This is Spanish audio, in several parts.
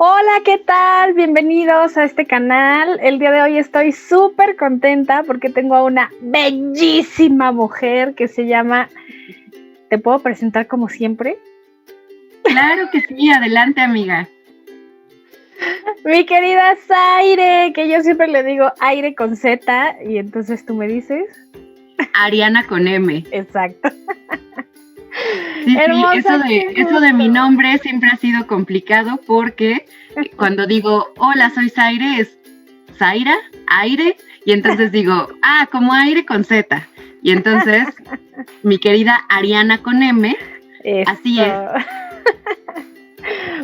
Hola, ¿qué tal? Bienvenidos a este canal. El día de hoy estoy súper contenta porque tengo a una bellísima mujer que se llama... ¿Te puedo presentar como siempre? Claro que sí, adelante, amiga. Mi querida Zaire, que yo siempre le digo Aire con Z, y entonces tú me dices... Ariana con M. Exacto. Sí, Hermosa, eso de mi nombre siempre ha sido complicado porque cuando digo, hola, soy Zaire, es Zaira, aire, y entonces digo, como aire con Z. Y entonces, mi querida Ariana con M, Eso. así es.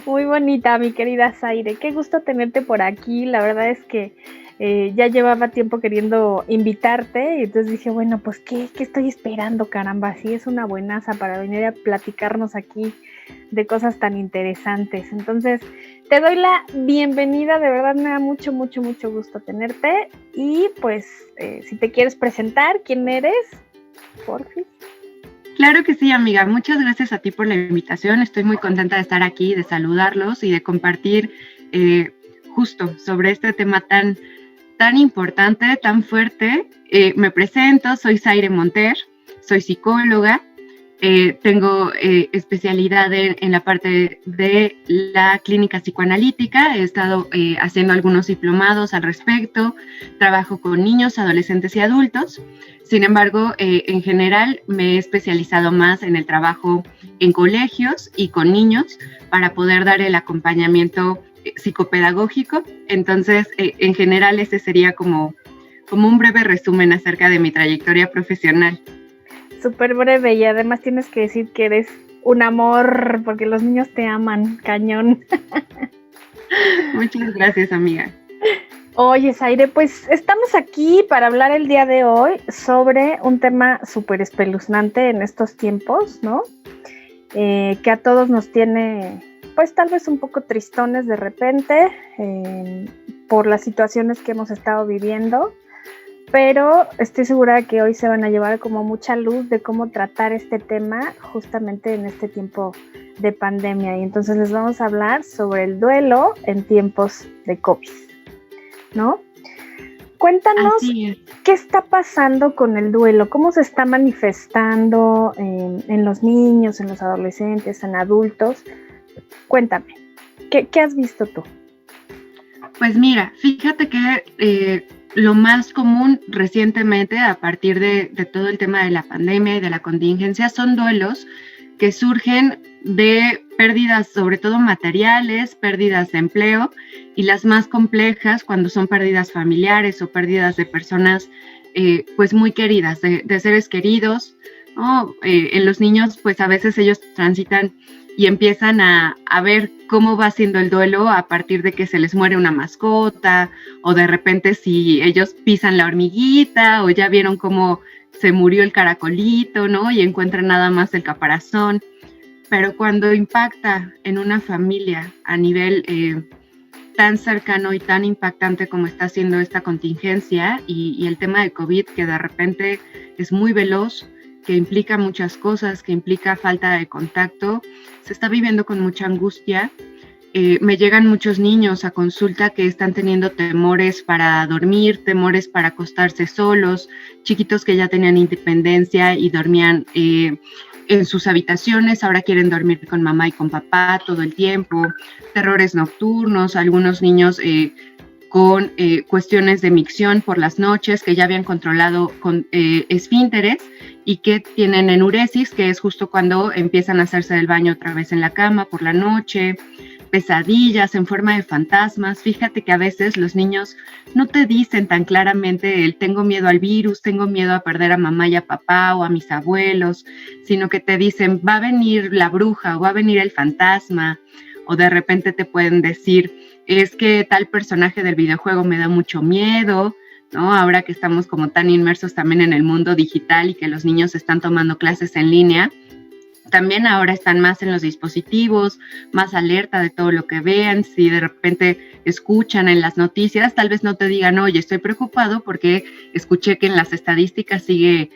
Muy bonita, mi querida Zaire. Qué gusto tenerte por aquí. La verdad es que ya llevaba tiempo queriendo invitarte y entonces dije, bueno, pues ¿qué estoy esperando, caramba? Sí, es una buenaza para venir a platicarnos aquí de cosas tan interesantes. Entonces, te doy la bienvenida, de verdad me da mucho gusto tenerte y pues si te quieres presentar, ¿quién eres? Porfis. Claro que sí, amiga. Muchas gracias a ti por la invitación. Estoy muy contenta de estar aquí, de saludarlos y de compartir justo sobre este tema tan importante, tan fuerte. Me presento, soy Zaire Monter, soy psicóloga, tengo especialidad en la parte de la clínica psicoanalítica, he estado haciendo algunos diplomados al respecto, trabajo con niños, adolescentes y adultos. Sin embargo, en general me he especializado más en el trabajo en colegios y con niños para poder dar el acompañamiento psicopedagógico. Entonces, en general, ese sería como un breve resumen acerca de mi trayectoria profesional. Súper breve, y además tienes que decir que eres un amor, porque los niños te aman, cañón. Muchas gracias, amiga. Oye, Zaire, pues estamos aquí para hablar el día de hoy sobre un tema súper espeluznante en estos tiempos, ¿no? Que a todos nos tiene, pues tal vez un poco tristones de repente, por las situaciones que hemos estado viviendo, pero estoy segura de que hoy se van a llevar como mucha luz de cómo tratar este tema justamente en este tiempo de pandemia. Y entonces les vamos a hablar sobre el duelo en tiempos de COVID, ¿no? Cuéntanos qué está pasando con el duelo, cómo se está manifestando en los niños, en los adolescentes, en adultos. Cuéntame, ¿qué has visto tú? Pues mira, fíjate que lo más común recientemente a partir de todo el tema de la pandemia y de la contingencia son duelos que surgen de pérdidas sobre todo materiales, pérdidas de empleo y las más complejas cuando son pérdidas familiares o pérdidas de personas pues muy queridas, de seres queridos, ¿no? En los niños pues a veces ellos transitan y empiezan a ver cómo va siendo el duelo a partir de que se les muere una mascota o de repente si ellos pisan la hormiguita o ya vieron cómo se murió el caracolito, ¿no? Y encuentran nada más el caparazón. Pero cuando impacta en una familia a nivel tan cercano y tan impactante como está siendo esta contingencia y el tema de COVID, que de repente es muy veloz, que implica muchas cosas, que implica falta de contacto, se está viviendo con mucha angustia. Me llegan muchos niños a consulta que están teniendo temores para dormir, temores para acostarse solos, chiquitos que ya tenían independencia y dormían en sus habitaciones, ahora quieren dormir con mamá y con papá todo el tiempo, terrores nocturnos, algunos niños con cuestiones de micción por las noches que ya habían controlado con esfínteres y que tienen enuresis, que es justo cuando empiezan a hacerse del baño otra vez en la cama por la noche, pesadillas en forma de fantasmas. Fíjate que a veces los niños no te dicen tan claramente el tengo miedo al virus, tengo miedo a perder a mamá y a papá o a mis abuelos, sino que te dicen va a venir la bruja o va a venir el fantasma, o de repente te pueden decir es que tal personaje del videojuego me da mucho miedo, ¿no? Ahora que estamos como tan inmersos también en el mundo digital y que los niños están tomando clases en línea, también ahora están más en los dispositivos, más alerta de todo lo que vean. Si de repente escuchan en las noticias, tal vez no te digan, oye, estoy preocupado porque escuché que en las estadísticas sigue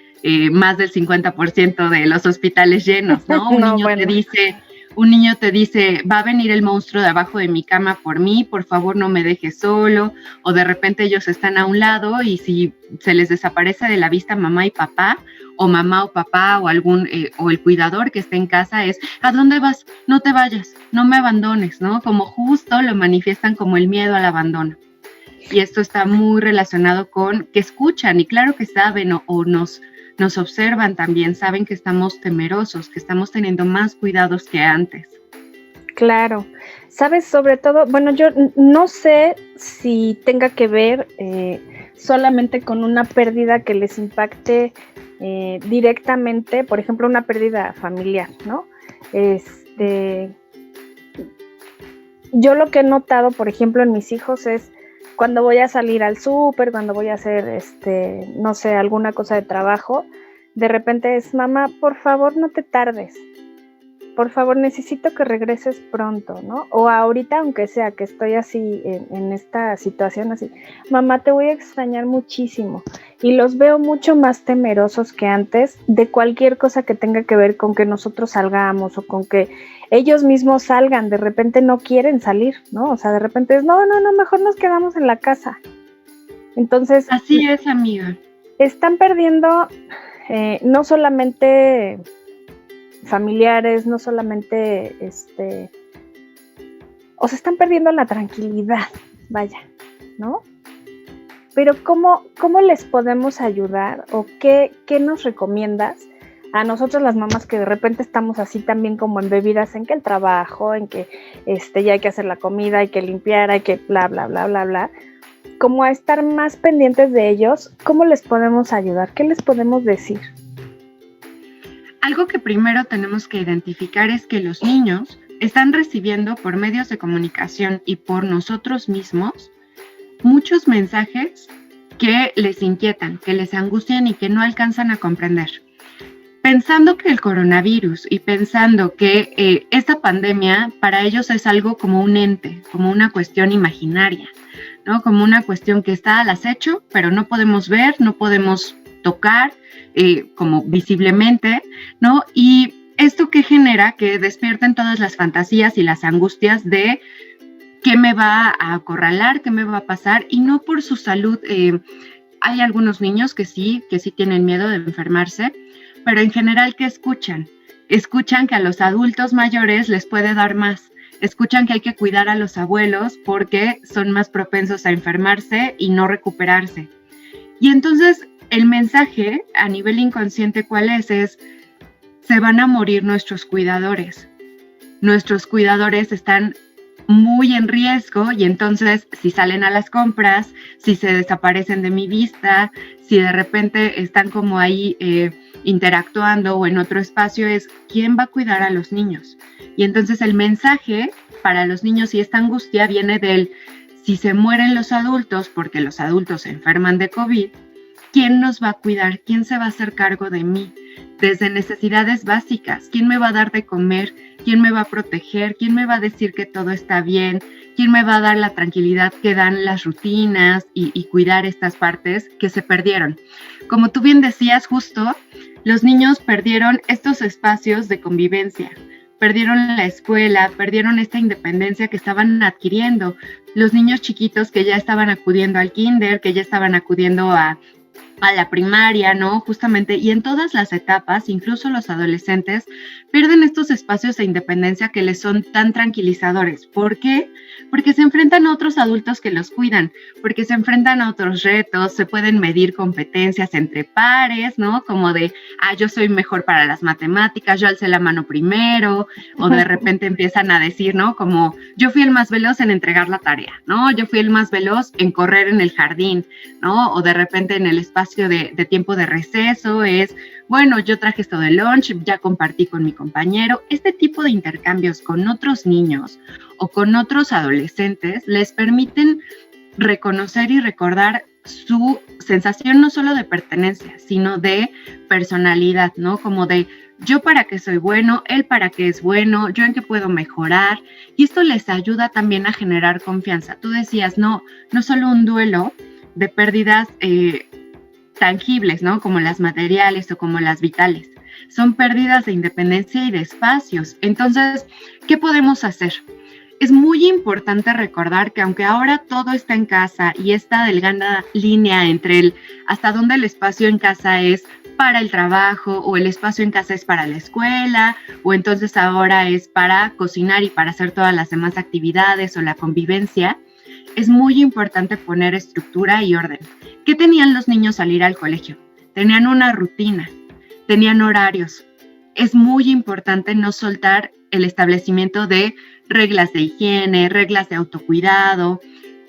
más del 50% de los hospitales llenos, ¿no? Un niño te dice, un niño te dice, va a venir el monstruo de abajo de mi cama por mí, por favor no me dejes solo, o de repente ellos están a un lado y si se les desaparece de la vista mamá y papá, o mamá o papá o o el cuidador que esté en casa es, ¿a dónde vas? No te vayas, no me abandones, ¿no? Como justo lo manifiestan como el miedo al abandono. Y esto está muy relacionado con que escuchan y claro que saben o nos observan también, saben que estamos temerosos, que estamos teniendo más cuidados que antes. Claro, sabes, sobre todo, bueno, yo no sé si tenga que ver solamente con una pérdida que les impacte directamente, por ejemplo, una pérdida familiar, ¿no? Yo lo que he notado, por ejemplo, en mis hijos es cuando voy a salir al súper, cuando voy a hacer, no sé, alguna cosa de trabajo, de repente es, mamá, por favor, no te tardes. Por favor, necesito que regreses pronto, ¿no? O ahorita, aunque sea que estoy así, en esta situación así, mamá, te voy a extrañar muchísimo. Y los veo mucho más temerosos que antes de cualquier cosa que tenga que ver con que nosotros salgamos o con que ellos mismos salgan. De repente no quieren salir, ¿no? O sea, de repente es, no, mejor nos quedamos en la casa. Entonces... Así es, amiga. Están perdiendo no solamente familiares, no solamente, o se están perdiendo la tranquilidad, vaya, ¿no? Pero ¿cómo les podemos ayudar o qué nos recomiendas a nosotros las mamás que de repente estamos así también como embebidas en que el trabajo, en que ya hay que hacer la comida, hay que limpiar, hay que bla, bla, bla, bla, bla, como a estar más pendientes de ellos? ¿Cómo les podemos ayudar? ¿Qué les podemos decir? Algo que primero tenemos que identificar es que los niños están recibiendo por medios de comunicación y por nosotros mismos muchos mensajes que les inquietan, que les angustian y que no alcanzan a comprender. Pensando que el coronavirus y pensando que esta pandemia para ellos es algo como un ente, como una cuestión imaginaria, ¿no? Como una cuestión que está al acecho, pero no podemos ver, no podemos tocar, como visiblemente, ¿no? Y esto que genera que despierten todas las fantasías y las angustias de qué me va a acorralar, qué me va a pasar, y no por su salud. Hay algunos niños que sí tienen miedo de enfermarse, pero en general, ¿qué escuchan? Escuchan que a los adultos mayores les puede dar más. Escuchan que hay que cuidar a los abuelos porque son más propensos a enfermarse y no recuperarse. Y entonces el mensaje a nivel inconsciente, ¿cuál es? Es, se van a morir nuestros cuidadores. Nuestros cuidadores están muy en riesgo y entonces si salen a las compras, si se desaparecen de mi vista, si de repente están como ahí interactuando o en otro espacio, es ¿quién va a cuidar a los niños? Y entonces el mensaje para los niños y esta angustia viene del si se mueren los adultos porque los adultos se enferman de COVID, ¿quién nos va a cuidar? ¿Quién se va a hacer cargo de mí? Desde necesidades básicas, ¿quién me va a dar de comer? ¿Quién me va a proteger? ¿Quién me va a decir que todo está bien? ¿Quién me va a dar la tranquilidad que dan las rutinas y cuidar estas partes que se perdieron? Como tú bien decías, justo, los niños perdieron estos espacios de convivencia, perdieron la escuela, perdieron esta independencia que estaban adquiriendo. Los niños chiquitos que ya estaban acudiendo al kinder, que ya estaban acudiendo a la primaria, ¿no? Justamente, y en todas las etapas, incluso los adolescentes, pierden estos espacios de independencia que les son tan tranquilizadores. ¿Por qué? Porque se enfrentan a otros adultos que los cuidan, porque se enfrentan a otros retos, se pueden medir competencias entre pares, ¿no? Como de, yo soy mejor para las matemáticas, yo alcé la mano primero, o de repente empiezan a decir, ¿no? Como, yo fui el más veloz en entregar la tarea, ¿no? Yo fui el más veloz en correr en el jardín, ¿no? O de repente en el espacio de tiempo de receso es, bueno, yo traje esto de lunch, ya compartí con mi compañero. Este tipo de intercambios con otros niños o con otros adolescentes les permiten reconocer y recordar su sensación no solo de pertenencia, sino de personalidad, ¿no? Como de yo para qué soy bueno, él para qué es bueno, yo en qué puedo mejorar. Y esto les ayuda también a generar confianza. Tú decías, no solo un duelo de pérdidas tangibles, ¿no? Como las materiales o como las vitales. Son pérdidas de independencia y de espacios. Entonces, ¿qué podemos hacer? Es muy importante recordar que aunque ahora todo está en casa y esta delgada línea entre hasta dónde el espacio en casa es para el trabajo o el espacio en casa es para la escuela o entonces ahora es para cocinar y para hacer todas las demás actividades o la convivencia, es muy importante poner estructura y orden. ¿Qué tenían los niños al ir al colegio? Tenían una rutina, tenían horarios. Es muy importante no soltar el establecimiento de reglas de higiene, reglas de autocuidado,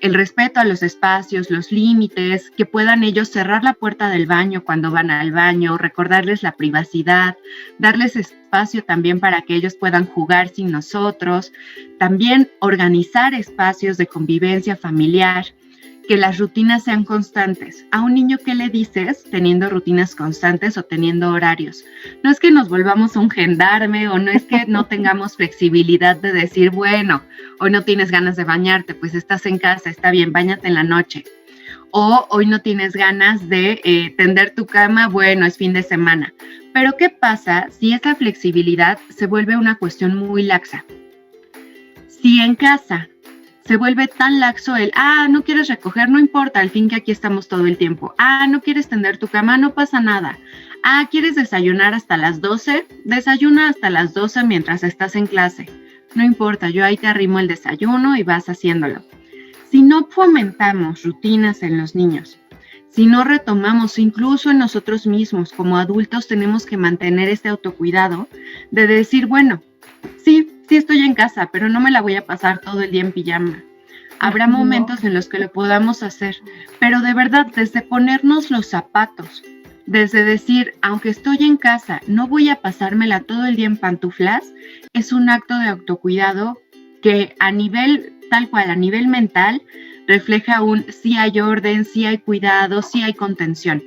el respeto a los espacios, los límites, que puedan ellos cerrar la puerta del baño cuando van al baño, recordarles la privacidad, darles espacio también para que ellos puedan jugar sin nosotros, también organizar espacios de convivencia familiar, que las rutinas sean constantes. A un niño, ¿qué le dices teniendo rutinas constantes o teniendo horarios? No es que nos volvamos un gendarme o no es que no tengamos flexibilidad de decir, bueno, hoy no tienes ganas de bañarte, pues estás en casa, está bien, báñate en la noche. O hoy no tienes ganas de tender tu cama, bueno, es fin de semana. Pero ¿qué pasa si esa flexibilidad se vuelve una cuestión muy laxa? Si en casa se vuelve tan laxo no quieres recoger, no importa, al fin que aquí estamos todo el tiempo. No quieres tender tu cama, no pasa nada. ¿Quieres desayunar hasta las 12? Desayuna hasta las 12 mientras estás en clase. No importa, yo ahí te arrimo el desayuno y vas haciéndolo. Si no fomentamos rutinas en los niños, si no retomamos, incluso en nosotros mismos como adultos tenemos que mantener este autocuidado de decir, bueno, sí estoy en casa, pero no me la voy a pasar todo el día en pijama. Habrá momentos en los que lo podamos hacer, pero de verdad, desde ponernos los zapatos, desde decir, aunque estoy en casa, no voy a pasármela todo el día en pantuflas, es un acto de autocuidado que a nivel, tal cual, a nivel mental, refleja sí hay orden, sí hay cuidado, sí hay contención.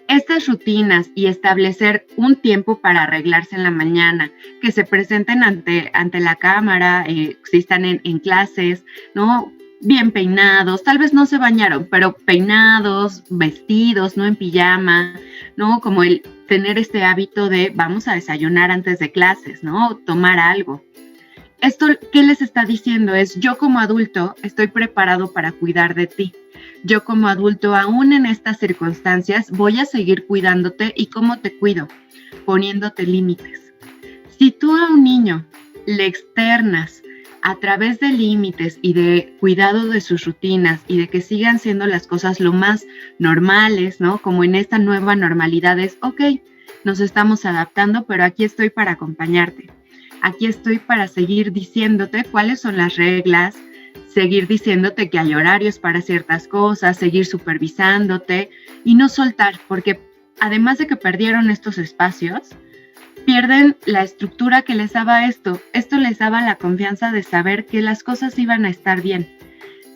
Estas rutinas y establecer un tiempo para arreglarse en la mañana, que se presenten ante la cámara, si están en clases, ¿no? Bien peinados, tal vez no se bañaron, pero peinados, vestidos, no en pijama, ¿no? Como el tener este hábito de vamos a desayunar antes de clases, ¿no? Tomar algo. Esto, ¿qué les está diciendo? Es yo como adulto estoy preparado para cuidar de ti. Yo como adulto, aún en estas circunstancias, voy a seguir cuidándote. ¿Y cómo te cuido? Poniéndote límites. Si tú a un niño le externas a través de límites y de cuidado de sus rutinas y de que sigan siendo las cosas lo más normales, ¿no? Como en esta nueva normalidad es, ok, nos estamos adaptando, pero aquí estoy para acompañarte. Aquí estoy para seguir diciéndote cuáles son las reglas, seguir diciéndote que hay horarios para ciertas cosas, seguir supervisándote y no soltar, porque además de que perdieron estos espacios, pierden la estructura que les daba esto. Esto les daba la confianza de saber que las cosas iban a estar bien.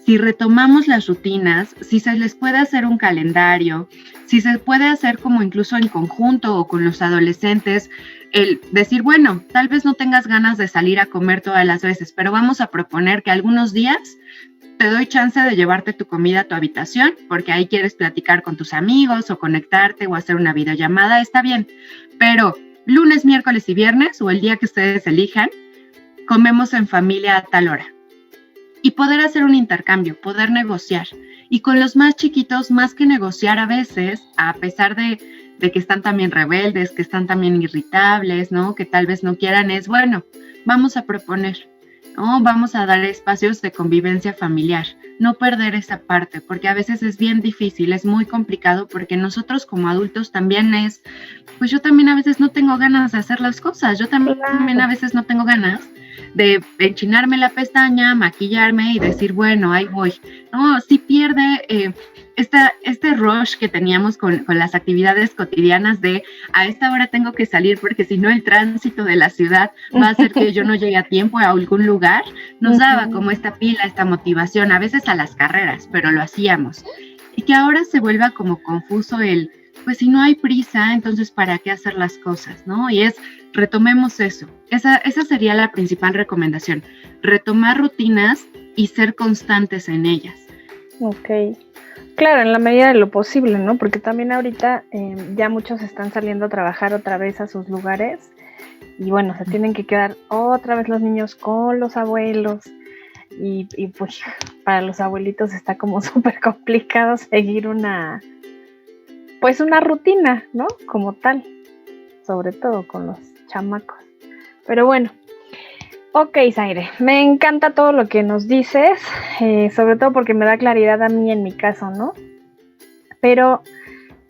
Si retomamos las rutinas, si se les puede hacer un calendario, si se puede hacer como incluso en conjunto o con los adolescentes, el decir, bueno, tal vez no tengas ganas de salir a comer todas las veces, pero vamos a proponer que algunos días te doy chance de llevarte tu comida a tu habitación, porque ahí quieres platicar con tus amigos o conectarte o hacer una videollamada, está bien, pero lunes, miércoles y viernes o el día que ustedes elijan, comemos en familia a tal hora. Y poder hacer un intercambio, poder negociar. Y con los más chiquitos, más que negociar a veces, a pesar de que están también rebeldes, que están también irritables, ¿no? Que tal vez no quieran, es bueno, vamos a proponer, ¿no? Vamos a dar espacios de convivencia familiar, no perder esa parte, porque a veces es bien difícil, es muy complicado, porque nosotros como adultos también pues yo también a veces no tengo ganas de hacer las cosas, yo también a veces no tengo ganas de enchinarme la pestaña, maquillarme y decir, bueno, ahí voy. No, sí pierde este rush que teníamos con las actividades cotidianas de a esta hora tengo que salir porque si no el tránsito de la ciudad va a hacer que yo no llegue a tiempo a algún lugar. Nos daba como esta pila, esta motivación, a veces a las carreras, pero lo hacíamos. Y que ahora se vuelva como confuso pues si no hay prisa, entonces ¿para qué hacer las cosas, no? Y retomemos eso. Esa sería la principal recomendación. Retomar rutinas y ser constantes en ellas. Ok. Claro, en la medida de lo posible, ¿no? Porque también ahorita ya muchos están saliendo a trabajar otra vez a sus lugares y bueno, se tienen que quedar otra vez los niños con los abuelos y pues para los abuelitos está como súper complicado seguir una rutina, ¿no? Como tal, sobre todo con los chamacos. Pero bueno, ok, Zaire, me encanta todo lo que nos dices, sobre todo porque me da claridad a mí en mi caso, ¿no? Pero,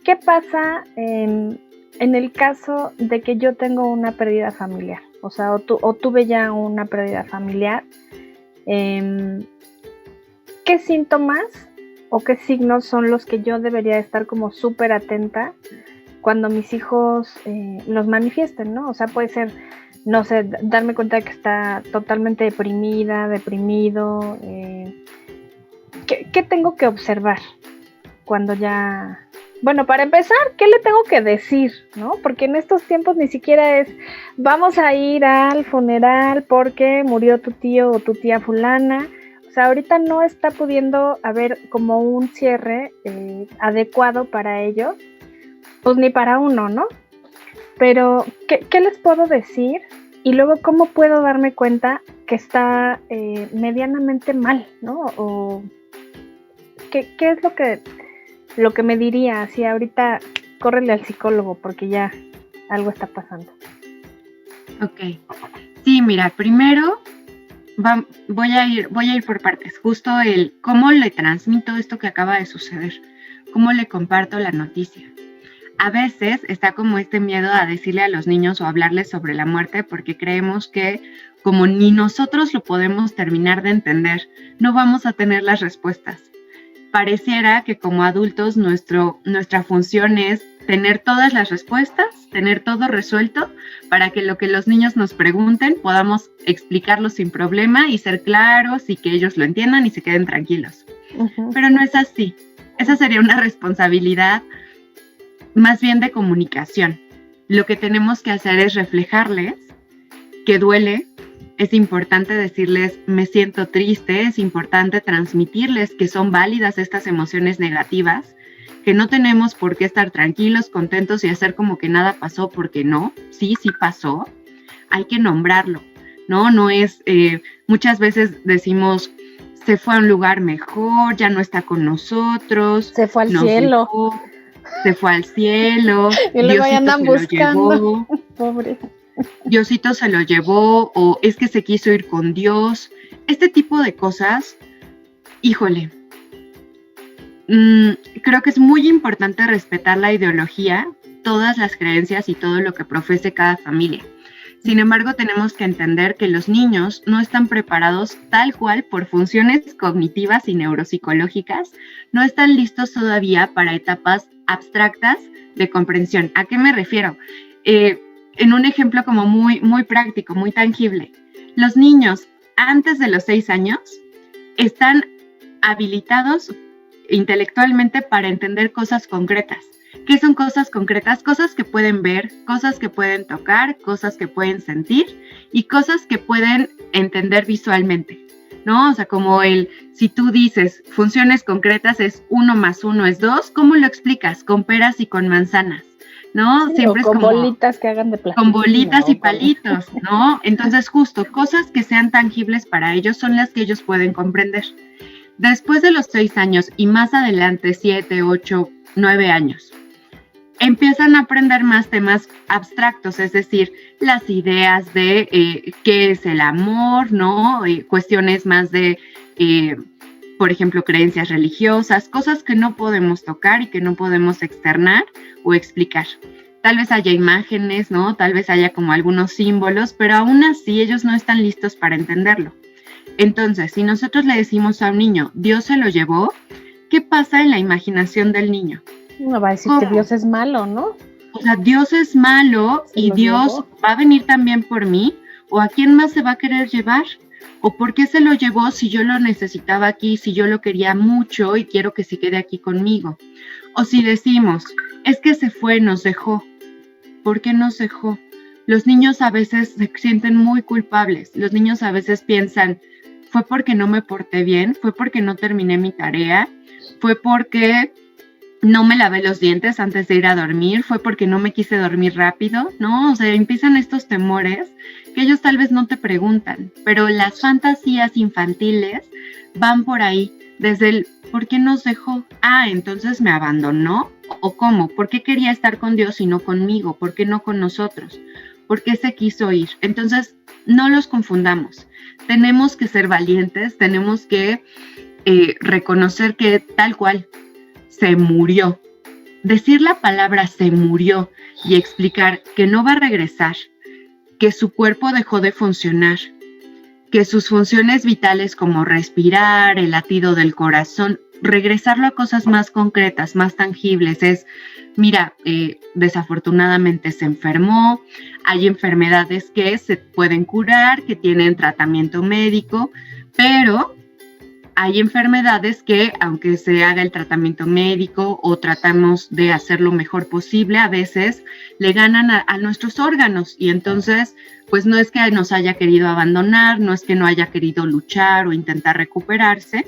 ¿qué pasa en el caso de que yo tengo una pérdida familiar? O sea, o tuve ya una pérdida familiar. ¿Qué síntomas o qué signos son los que yo debería estar como súper atenta cuando mis hijos los manifiesten, ¿no? O sea, puede ser, no sé, darme cuenta de que está totalmente deprimida, deprimido. ¿Qué tengo que observar cuando ya... Bueno, para empezar, ¿qué le tengo que decir, no? Porque en estos tiempos ni siquiera es, vamos a ir al funeral porque murió tu tío o tu tía fulana. O sea, ahorita no está pudiendo haber como un cierre adecuado para ellos, pues ni para uno, ¿no? Pero, ¿qué les puedo decir? Y luego, ¿cómo puedo darme cuenta que está medianamente mal, ¿no? O, ¿qué es lo que me diría? Así, ahorita, córrele al psicólogo porque ya algo está pasando. Ok. Sí, mira, primero voy a ir por partes. Justo el cómo le transmito esto que acaba de suceder, cómo le comparto la noticia. A veces está como este miedo a decirle a los niños o hablarles sobre la muerte porque creemos que como ni nosotros lo podemos terminar de entender, no vamos a tener las respuestas. Pareciera que como adultos nuestra función es tener todas las respuestas, tener todo resuelto para que lo que los niños nos pregunten podamos explicarlo sin problema y ser claros y que ellos lo entiendan y se queden tranquilos. Uh-huh. Pero no es así. Esa sería una responsabilidad más bien de comunicación. Lo que tenemos que hacer es reflejarles que duele. Es importante decirles, me siento triste, es importante transmitirles que son válidas estas emociones negativas, que no tenemos por qué estar tranquilos, contentos y hacer como que nada pasó, porque no, sí pasó, hay que nombrarlo, ¿no? No es, muchas veces decimos, se fue a un lugar mejor, ya no está con nosotros. Se fue al cielo. Se fue al cielo, y luego ya andan buscando. Pobre. Diosito se lo llevó, o es que se quiso ir con Dios. Este tipo de cosas, híjole, creo que es muy importante respetar la ideología, todas las creencias y todo lo que profese cada familia. Sin embargo, tenemos que entender que los niños no están preparados tal cual por funciones cognitivas y neuropsicológicas, no están listos todavía para etapas abstractas de comprensión. ¿A qué me refiero? En un ejemplo como muy, muy práctico, muy tangible. Los niños antes de los 6 años están habilitados intelectualmente para entender cosas concretas. ¿Qué son cosas concretas? Cosas que pueden ver, cosas que pueden tocar, cosas que pueden sentir y cosas que pueden entender visualmente, ¿no? O sea, como si tú dices funciones concretas es 1 más 1 es 2, ¿cómo lo explicas? Con peras y con manzanas, ¿no? Sí, siempre con es como bolitas que hagan de plástico. Con bolitas y palitos, ¿no? Entonces, justo, cosas que sean tangibles para ellos son las que ellos pueden comprender. Después de los 6 años y más adelante, 7, 8, 9 años, empiezan a aprender más temas abstractos, es decir, las ideas de qué es el amor, ¿no? Cuestiones más de, por ejemplo, creencias religiosas, cosas que no podemos tocar y que no podemos externar o explicar. Tal vez haya imágenes, ¿no? Tal vez haya como algunos símbolos, pero aún así ellos no están listos para entenderlo. Entonces, si nosotros le decimos a un niño, Dios se lo llevó, ¿qué pasa en la imaginación del niño? No va a decir que Dios es malo, ¿no? O sea, Dios es malo y Dios va a venir también por mí, o ¿a quién más se va a querer llevar? ¿O por qué se lo llevó si yo lo necesitaba aquí, si yo lo quería mucho y quiero que se quede aquí conmigo? O si decimos, es que se fue, nos dejó. ¿Por qué nos dejó? Los niños a veces se sienten muy culpables. Los niños a veces piensan, fue porque no me porté bien, fue porque no terminé mi tarea, fue porque no me lavé los dientes antes de ir a dormir, fue porque no me quise dormir rápido, ¿no? O sea, empiezan estos temores que ellos tal vez no te preguntan, pero las fantasías infantiles van por ahí, desde el ¿por qué nos dejó? Ah, entonces me abandonó, ¿o cómo? ¿Por qué quería estar con Dios y no conmigo? ¿Por qué no con nosotros? ¿Por qué se quiso ir? Entonces, no los confundamos. Tenemos que ser valientes, tenemos que reconocer que tal cual se murió. Decir la palabra se murió y explicar que no va a regresar, que su cuerpo dejó de funcionar, que sus funciones vitales como respirar, el latido del corazón, regresarlo a cosas más concretas, más tangibles, es, mira, desafortunadamente se enfermó, hay enfermedades que se pueden curar, que tienen tratamiento médico, pero hay enfermedades que, aunque se haga el tratamiento médico o tratamos de hacer lo mejor posible, a veces le ganan a nuestros órganos y entonces, pues no es que nos haya querido abandonar, no es que no haya querido luchar o intentar recuperarse,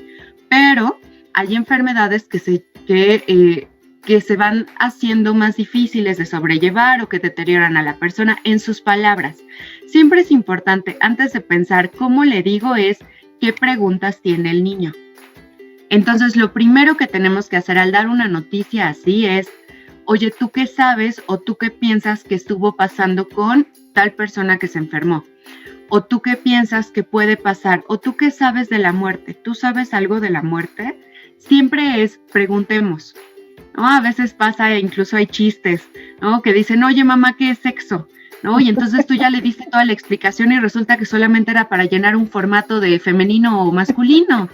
pero hay enfermedades que se van haciendo más difíciles de sobrellevar o que deterioran a la persona en sus palabras. Siempre es importante, antes de pensar cómo le digo, es ¿qué preguntas tiene el niño? Entonces, lo primero que tenemos que hacer al dar una noticia así es, oye, ¿tú qué sabes o tú qué piensas que estuvo pasando con tal persona que se enfermó? ¿O tú qué piensas que puede pasar? ¿O tú qué sabes de la muerte? ¿Tú sabes algo de la muerte? Siempre es, preguntemos, ¿no? A veces pasa, incluso hay chistes, ¿no? Que dicen, oye, mamá, ¿qué es sexo? ¿No? Y entonces tú ya le diste toda la explicación y resulta que solamente era para llenar un formato de femenino o masculino.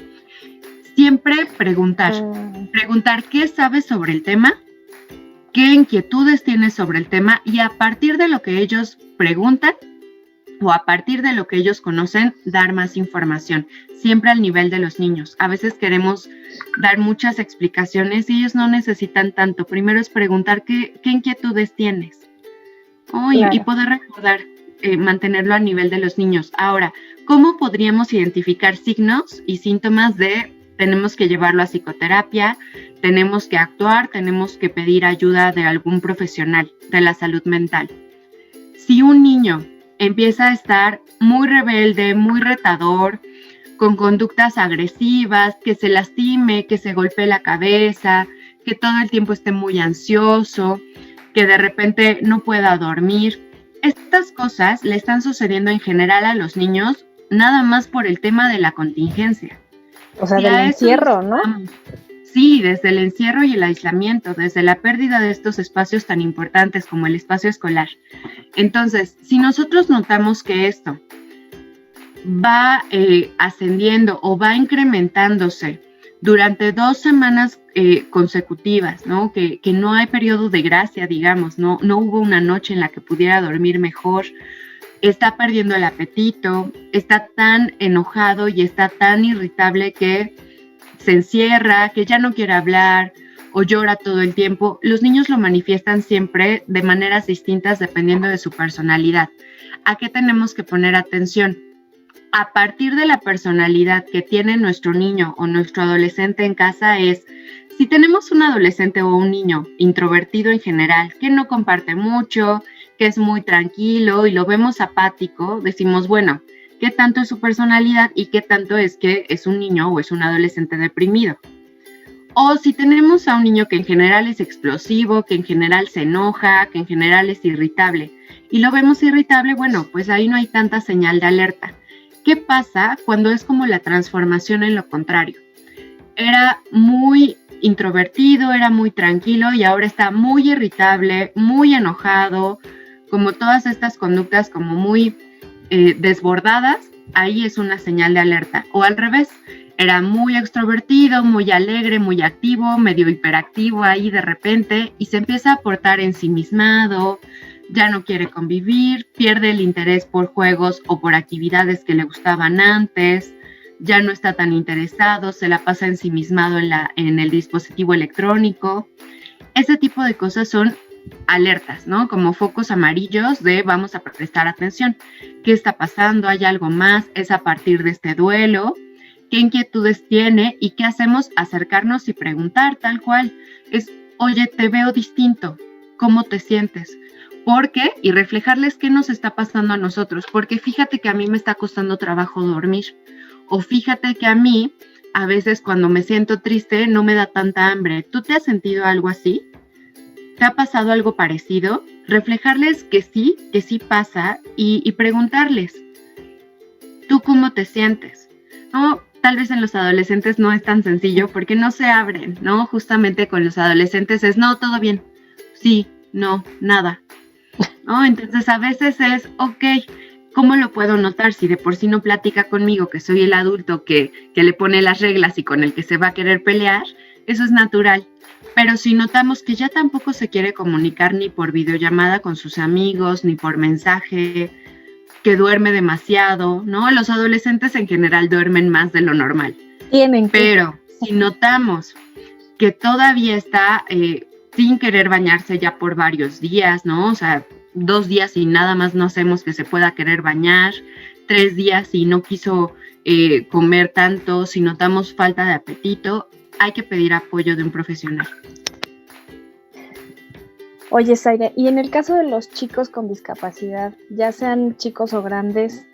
Siempre preguntar qué sabes sobre el tema, qué inquietudes tienes sobre el tema y a partir de lo que ellos preguntan o a partir de lo que ellos conocen, dar más información, siempre al nivel de los niños. A veces queremos dar muchas explicaciones y ellos no necesitan tanto. Primero es preguntar qué inquietudes tienes. Claro. Y poder recordar, mantenerlo a nivel de los niños. Ahora, ¿cómo podríamos identificar signos y síntomas de tenemos que llevarlo a psicoterapia, tenemos que actuar, tenemos que pedir ayuda de algún profesional de la salud mental? Si un niño empieza a estar muy rebelde, muy retador, con conductas agresivas, que se lastime, que se golpee la cabeza, que todo el tiempo esté muy ansioso, que de repente no pueda dormir. Estas cosas le están sucediendo en general a los niños nada más por el tema de la contingencia. O sea, del encierro, ¿no? Sí, desde el encierro y el aislamiento, desde la pérdida de estos espacios tan importantes como el espacio escolar. Entonces, si nosotros notamos que esto va ascendiendo o va incrementándose durante 2 semanas consecutivas, ¿no? Que no hay periodo de gracia, digamos, no hubo una noche en la que pudiera dormir mejor, está perdiendo el apetito, está tan enojado y está tan irritable que se encierra, que ya no quiere hablar o llora todo el tiempo. Los niños lo manifiestan siempre de maneras distintas dependiendo de su personalidad. ¿A qué tenemos que poner atención? A partir de la personalidad que tiene nuestro niño o nuestro adolescente en casa es, si tenemos un adolescente o un niño introvertido en general, que no comparte mucho, que es muy tranquilo y lo vemos apático, decimos, bueno, ¿qué tanto es su personalidad y qué tanto es que es un niño o es un adolescente deprimido? O si tenemos a un niño que en general es explosivo, que en general se enoja, que en general es irritable y lo vemos irritable, bueno, pues ahí no hay tanta señal de alerta. ¿Qué pasa cuando es como la transformación en lo contrario? Era muy introvertido, era muy tranquilo y ahora está muy irritable, muy enojado, como todas estas conductas como muy desbordadas, ahí es una señal de alerta. O al revés, era muy extrovertido, muy alegre, muy activo, medio hiperactivo ahí de repente y se empieza a portar ensimismado, ya no quiere convivir, pierde el interés por juegos o por actividades que le gustaban antes, ya no está tan interesado, se la pasa ensimismado en el dispositivo electrónico. Ese tipo de cosas son alertas, ¿no? Como focos amarillos de vamos a prestar atención. ¿Qué está pasando? ¿Hay algo más? ¿Es a partir de este duelo? ¿Qué inquietudes tiene? ¿Y qué hacemos? Acercarnos y preguntar tal cual. Es, oye, te veo distinto. ¿Cómo te sientes? ¿Por qué? Y reflejarles qué nos está pasando a nosotros. Porque fíjate que a mí me está costando trabajo dormir. O fíjate que a mí, a veces cuando me siento triste, no me da tanta hambre. ¿Tú te has sentido algo así? ¿Te ha pasado algo parecido? Reflejarles que sí pasa y preguntarles, ¿tú cómo te sientes? No, tal vez en los adolescentes no es tan sencillo porque no se abren, ¿no? Justamente con los adolescentes es, no, todo bien, sí, no, nada, ¿no? Entonces a veces es, ok, ¿cómo lo puedo notar si de por sí no platica conmigo, que soy el adulto que le pone las reglas y con el que se va a querer pelear? Eso es natural. Pero si notamos que ya tampoco se quiere comunicar ni por videollamada con sus amigos, ni por mensaje, que duerme demasiado, ¿no? Los adolescentes en general duermen más de lo normal. Pero si notamos que todavía está sin querer bañarse ya por varios días, ¿no? O sea, 2 días y nada más no hacemos que se pueda querer bañar, 3 días y no quiso comer tanto, si notamos falta de apetito, hay que pedir apoyo de un profesional. Oye, Zaire, y en el caso de los chicos con discapacidad, ya sean chicos o grandes,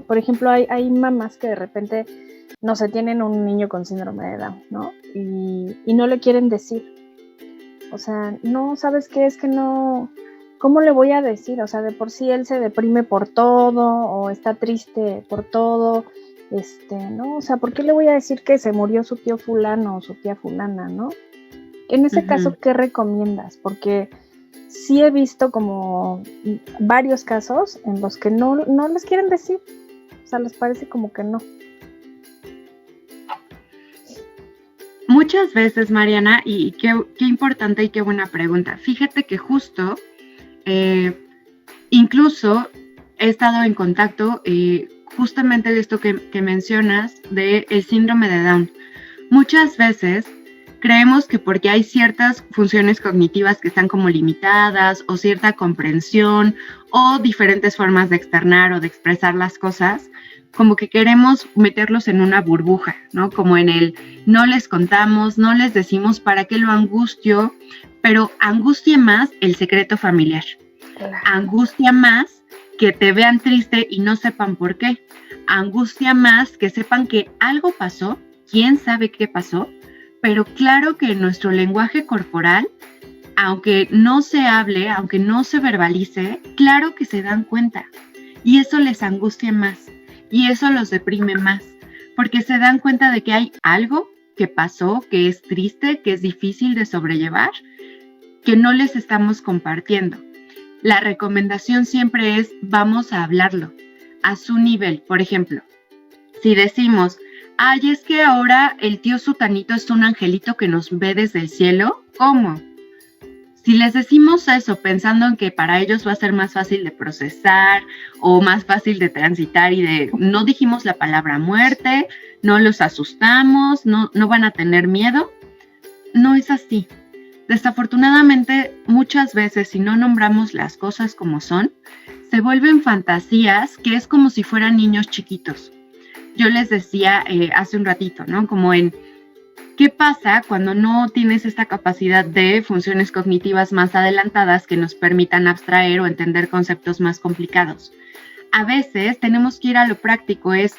por ejemplo, hay mamás que de repente, no sé, tienen un niño con síndrome de Down, ¿no? Y no le quieren decir. O sea, no, ¿sabes qué? Es que no, ¿cómo le voy a decir? O sea, de por sí él se deprime por todo o está triste por todo, ¿no? O sea, ¿por qué le voy a decir que se murió su tío fulano o su tía fulana, ¿no? En ese caso, ¿qué recomiendas? Porque sí he visto como varios casos en los que no les quieren decir, o sea, les parece como que no. Muchas veces, Mariana, y qué importante y qué buena pregunta. Fíjate que justo, incluso he estado en contacto justamente de esto que mencionas, del síndrome de Down. Muchas veces creemos que porque hay ciertas funciones cognitivas que están como limitadas o cierta comprensión o diferentes formas de externar o de expresar las cosas, como que queremos meterlos en una burbuja, ¿no? Como en el no les contamos, no les decimos para qué lo angustio, pero angustia más el secreto familiar. Angustia más que te vean triste y no sepan por qué. Angustia más que sepan que algo pasó, quién sabe qué pasó, pero claro que en nuestro lenguaje corporal, aunque no se hable, aunque no se verbalice, claro que se dan cuenta. Y eso les angustia más. Y eso los deprime más. Porque se dan cuenta de que hay algo que pasó, que es triste, que es difícil de sobrellevar, que no les estamos compartiendo. La recomendación siempre es, vamos a hablarlo a su nivel. Por ejemplo, si decimos, ay, es que ahora el tío Sutanito es un angelito que nos ve desde el cielo, ¿cómo? Si les decimos eso pensando en que para ellos va a ser más fácil de procesar o más fácil de transitar y de no dijimos la palabra muerte, no los asustamos, no van a tener miedo, no es así. Desafortunadamente, muchas veces si no nombramos las cosas como son, se vuelven fantasías que es como si fueran niños chiquitos. Yo les decía hace un ratito, ¿no? Como en, ¿qué pasa cuando no tienes esta capacidad de funciones cognitivas más adelantadas que nos permitan abstraer o entender conceptos más complicados? A veces tenemos que ir a lo práctico, es,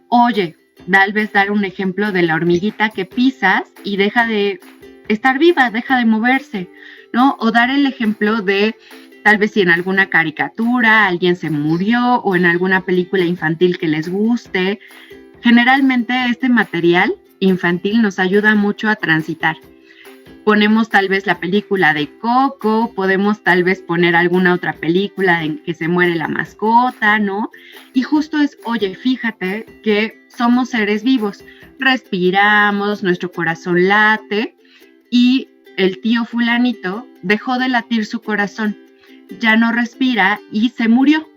oye, tal vez dar un ejemplo de la hormiguita que pisas y deja de estar viva, deja de moverse, ¿no? O dar el ejemplo de, tal vez si en alguna caricatura alguien se murió o en alguna película infantil que les guste. Generalmente este material infantil nos ayuda mucho a transitar. Ponemos tal vez la película de Coco, podemos tal vez poner alguna otra película en que se muere la mascota, ¿no? Y justo es, oye, fíjate que somos seres vivos, respiramos, nuestro corazón late y el tío fulanito dejó de latir su corazón, ya no respira y se murió.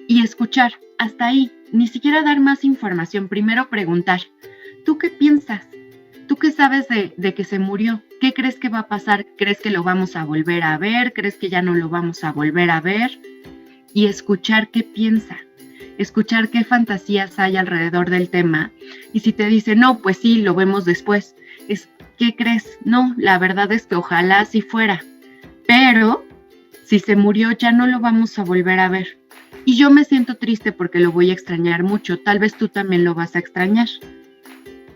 Y escuchar, hasta ahí, ni siquiera dar más información, primero preguntar, ¿tú qué piensas? ¿Tú qué sabes de que se murió? ¿Qué crees que va a pasar? ¿Crees que lo vamos a volver a ver? ¿Crees que ya no lo vamos a volver a ver? Y escuchar qué piensa, escuchar qué fantasías hay alrededor del tema. Y si te dice, no, pues sí, lo vemos después, ¿qué crees? No, la verdad es que ojalá así fuera, pero si se murió ya no lo vamos a volver a ver. Y yo me siento triste porque lo voy a extrañar mucho, tal vez tú también lo vas a extrañar.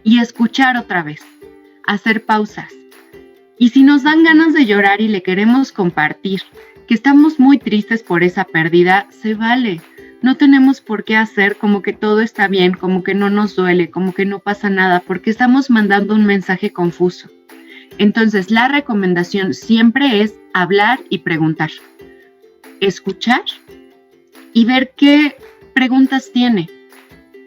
Y escuchar otra vez, hacer pausas. Y si nos dan ganas de llorar y le queremos compartir, que estamos muy tristes por esa pérdida, se vale. No tenemos por qué hacer como que todo está bien, como que no nos duele, como que no pasa nada, porque estamos mandando un mensaje confuso. Entonces, la recomendación siempre es hablar y preguntar. Escuchar y ver qué preguntas tiene.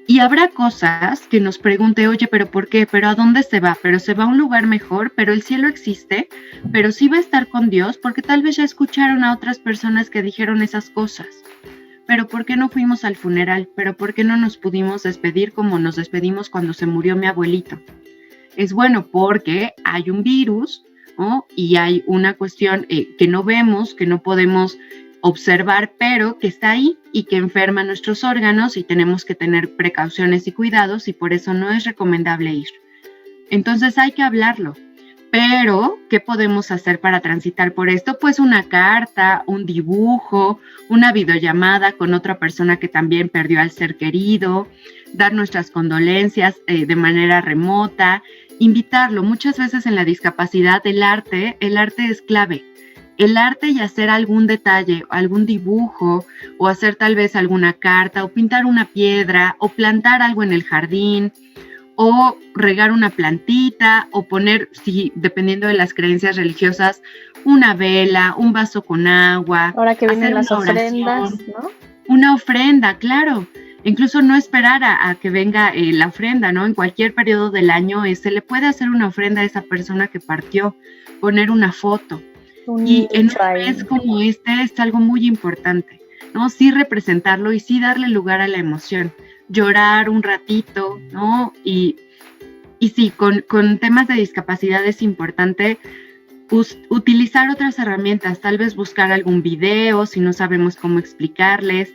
Y habrá cosas que nos pregunte, oye, ¿pero por qué? ¿Pero a dónde se va? ¿Pero se va a un lugar mejor? ¿Pero el cielo existe? ¿Pero sí va a estar con Dios? Porque tal vez ya escucharon a otras personas que dijeron esas cosas. ¿Pero por qué no fuimos al funeral? ¿Pero por qué no nos pudimos despedir como nos despedimos cuando se murió mi abuelito? Es bueno porque hay un virus, ¿no? Y hay una cuestión que no vemos, que no podemos observar, pero que está ahí y que enferma nuestros órganos y tenemos que tener precauciones y cuidados y por eso no es recomendable ir. Entonces hay que hablarlo. Pero, ¿qué podemos hacer para transitar por esto? Pues una carta, un dibujo, una videollamada con otra persona que también perdió al ser querido, dar nuestras condolencias de manera remota, invitarlo. Muchas veces en la discapacidad el arte es clave. El arte y hacer algún detalle, algún dibujo, o hacer tal vez alguna carta, o pintar una piedra, o plantar algo en el jardín, o regar una plantita, o poner, si, dependiendo de las creencias religiosas, una vela, un vaso con agua. Ahora que vienen las ofrendas, ¿no? Una ofrenda, claro. Incluso no esperar a que venga la ofrenda, ¿no? En cualquier periodo del año se le puede hacer una ofrenda a esa persona que partió, poner una foto. Y en un mes como este es algo muy importante, ¿no? Sí representarlo y sí darle lugar a la emoción, llorar un ratito, ¿no? Y sí, con temas de discapacidad es importante utilizar otras herramientas, tal vez buscar algún video, si no sabemos cómo explicarles,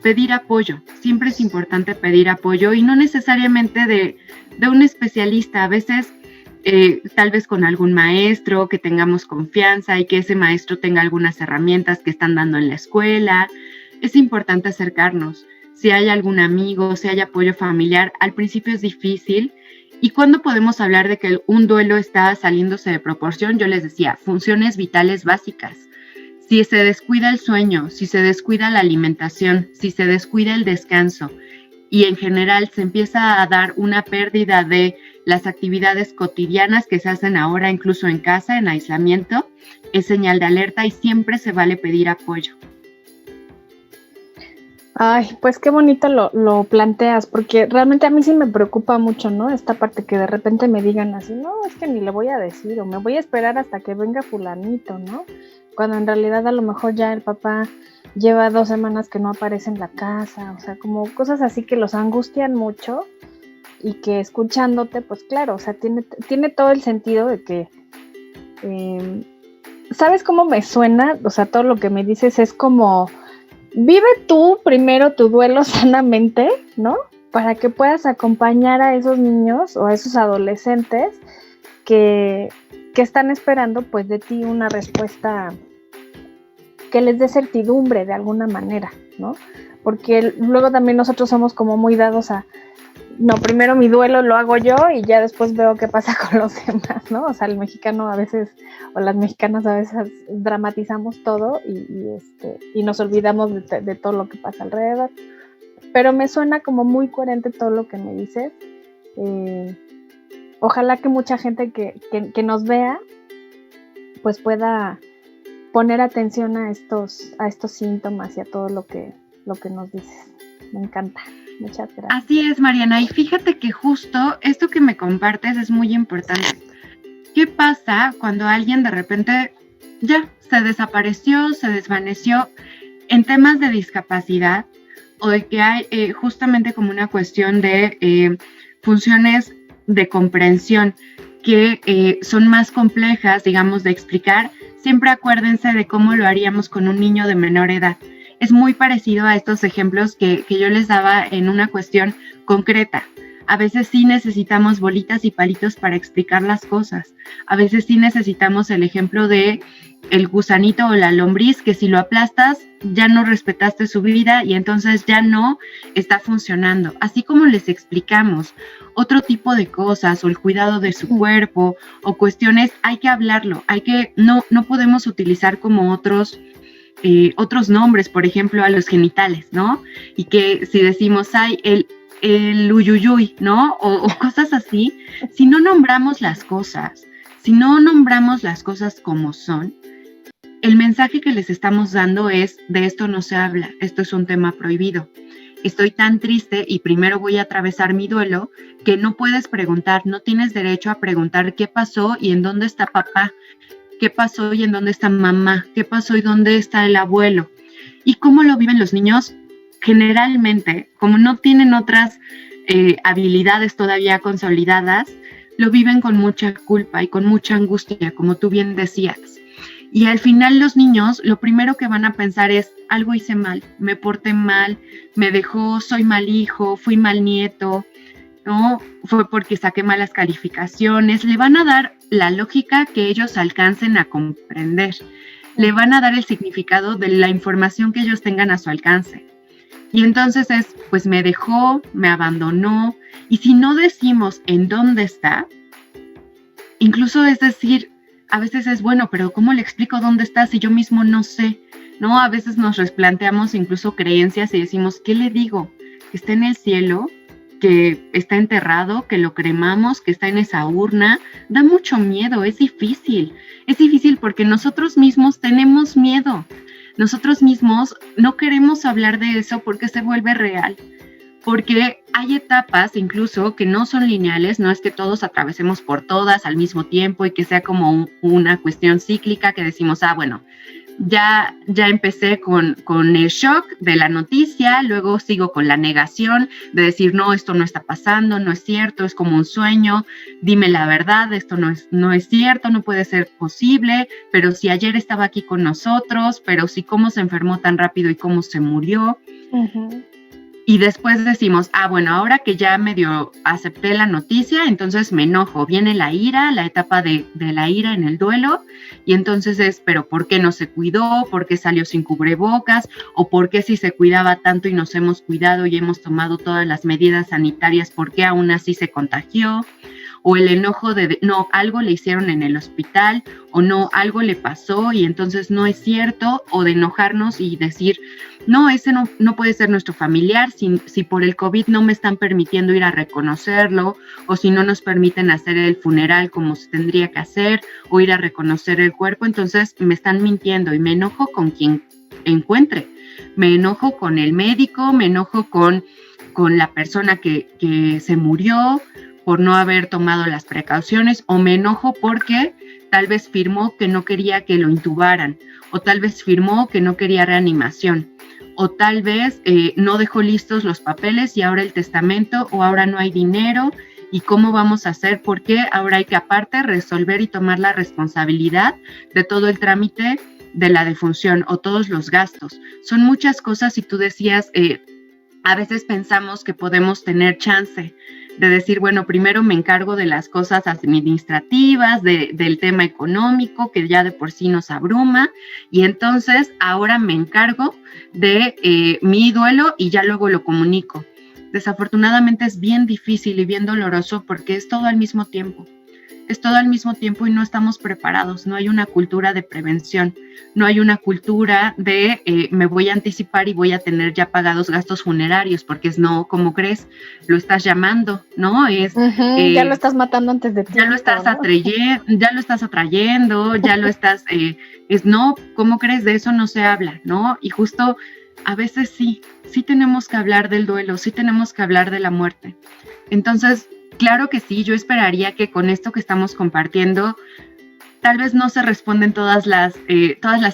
pedir apoyo. Siempre es importante pedir apoyo y no necesariamente de un especialista, a veces tal vez con algún maestro, que tengamos confianza y que ese maestro tenga algunas herramientas que están dando en la escuela. Es importante acercarnos. Si hay algún amigo, si hay apoyo familiar, al principio es difícil. ¿Y cuándo podemos hablar de que un duelo está saliéndose de proporción? Yo les decía, funciones vitales básicas. Si se descuida el sueño, si se descuida la alimentación, si se descuida el descanso y en general se empieza a dar una pérdida de las actividades cotidianas que se hacen ahora incluso en casa, en aislamiento, es señal de alerta y siempre se vale pedir apoyo. Ay, pues qué bonito lo planteas, porque realmente a mí sí me preocupa mucho, ¿no? Esta parte que de repente me digan así, no, es que ni le voy a decir, o me voy a esperar hasta que venga fulanito, ¿no? Cuando en realidad a lo mejor ya el papá lleva 2 semanas que no aparece en la casa, o sea, como cosas así que los angustian mucho y que escuchándote, pues claro, o sea, tiene todo el sentido de que, ¿sabes cómo me suena? O sea, todo lo que me dices es como, vive tú primero tu duelo sanamente, ¿no? Para que puedas acompañar a esos niños o a esos adolescentes que están esperando pues de ti una respuesta que les dé certidumbre de alguna manera, ¿no? Porque luego también nosotros somos como muy dados a, no, primero mi duelo lo hago yo y ya después veo qué pasa con los demás, ¿no? O sea, el mexicano a veces, o las mexicanas a veces dramatizamos todo y nos olvidamos de todo lo que pasa alrededor. Pero me suena como muy coherente todo lo que me dices. Ojalá que mucha gente que nos vea pues pueda poner atención a estos síntomas y a todo lo que nos dices. Me encanta. Muchas gracias. Así es, Mariana. Y fíjate que justo esto que me compartes es muy importante. ¿Qué pasa cuando alguien de repente ya se desapareció, se desvaneció en temas de discapacidad o de que hay justamente como una cuestión de funciones de comprensión que son más complejas, digamos, de explicar, siempre acuérdense de cómo lo haríamos con un niño de menor edad. Es muy parecido a estos ejemplos que yo les daba en una cuestión concreta. A veces sí necesitamos bolitas y palitos para explicar las cosas. A veces sí necesitamos el ejemplo de el gusanito o la lombriz, que si lo aplastas ya no respetaste su vida y entonces ya no está funcionando. Así como les explicamos otro tipo de cosas o el cuidado de su cuerpo o cuestiones, hay que hablarlo, no podemos utilizar como otros nombres, por ejemplo, a los genitales, ¿no? Y que si decimos, ay, el uyuyuy, ¿no? O cosas así, si no nombramos las cosas, como son, el mensaje que les estamos dando es, de esto no se habla, esto es un tema prohibido. Estoy tan triste y primero voy a atravesar mi duelo que no puedes preguntar, no tienes derecho a preguntar qué pasó y en dónde está papá, qué pasó y en dónde está mamá, qué pasó y dónde está el abuelo. ¿Y cómo lo viven los niños? Generalmente, como no tienen otras habilidades todavía consolidadas, lo viven con mucha culpa y con mucha angustia, como tú bien decías. Y al final los niños lo primero que van a pensar es, algo hice mal, me porté mal, me dejó, soy mal hijo, fui mal nieto, ¿no? Fue porque saqué malas calificaciones. Le van a dar la lógica que ellos alcancen a comprender. Le van a dar el significado de la información que ellos tengan a su alcance. Y entonces es, pues me dejó, me abandonó. Y si no decimos en dónde está, incluso es decir, a veces es bueno, pero ¿cómo le explico dónde está si yo mismo no sé? ¿No? A veces nos replanteamos incluso creencias y decimos, ¿qué le digo? ¿Que está en el cielo? ¿Que está enterrado? ¿Que lo cremamos? ¿Que está en esa urna? Da mucho miedo, es difícil. Es difícil porque nosotros mismos tenemos miedo. Nosotros mismos no queremos hablar de eso porque se vuelve real. Porque hay etapas incluso que no son lineales, no es que todos atravesemos por todas al mismo tiempo y que sea como una cuestión cíclica que decimos, bueno, ya empecé con el shock de la noticia, luego sigo con la negación de decir, no, esto no está pasando, no es cierto, es como un sueño, dime la verdad, esto no es cierto, no puede ser posible, pero si ayer estaba aquí con nosotros, pero si cómo se enfermó tan rápido y cómo se murió. Uh-huh. Y después decimos, bueno, ahora que ya medio acepté la noticia, entonces me enojo. Viene la ira, la etapa de la ira en el duelo, y entonces es, pero ¿por qué no se cuidó? ¿Por qué salió sin cubrebocas? ¿O por qué si se cuidaba tanto y nos hemos cuidado y hemos tomado todas las medidas sanitarias, por qué aún así se contagió? O el enojo de, no, algo le hicieron en el hospital, o no, algo le pasó y entonces no es cierto, o de enojarnos y decir, no, ese no puede ser nuestro familiar, si por el COVID no me están permitiendo ir a reconocerlo, o si no nos permiten hacer el funeral como se tendría que hacer, o ir a reconocer el cuerpo, entonces me están mintiendo y me enojo con quien encuentre. Me enojo con el médico, me enojo con la persona que se murió, por no haber tomado las precauciones, o me enojo porque tal vez firmó que no quería que lo intubaran, o tal vez firmó que no quería reanimación, o tal vez no dejó listos los papeles y ahora el testamento, o ahora no hay dinero, y cómo vamos a hacer, porque ahora hay que aparte resolver y tomar la responsabilidad de todo el trámite de la defunción o todos los gastos. Son muchas cosas y tú decías, a veces pensamos que podemos tener chance de decir, bueno, primero me encargo de las cosas administrativas, del tema económico, que ya de por sí nos abruma, y entonces ahora me encargo de mi duelo y ya luego lo comunico. Desafortunadamente es bien difícil y bien doloroso porque es todo al mismo tiempo. Es todo al mismo tiempo y no estamos preparados, no hay una cultura de prevención, no hay una cultura de me voy a anticipar y voy a tener ya pagados gastos funerarios, porque es no, ¿cómo crees? Lo estás llamando, ¿no? Es ya lo estás matando antes de tiempo. Ya lo estás atrayendo, ya lo estás, es no, ¿cómo crees? De eso no se habla, ¿no? Y justo a veces sí tenemos que hablar del duelo, sí tenemos que hablar de la muerte. Entonces, claro que sí, yo esperaría que con esto que estamos compartiendo tal vez no se responden todas las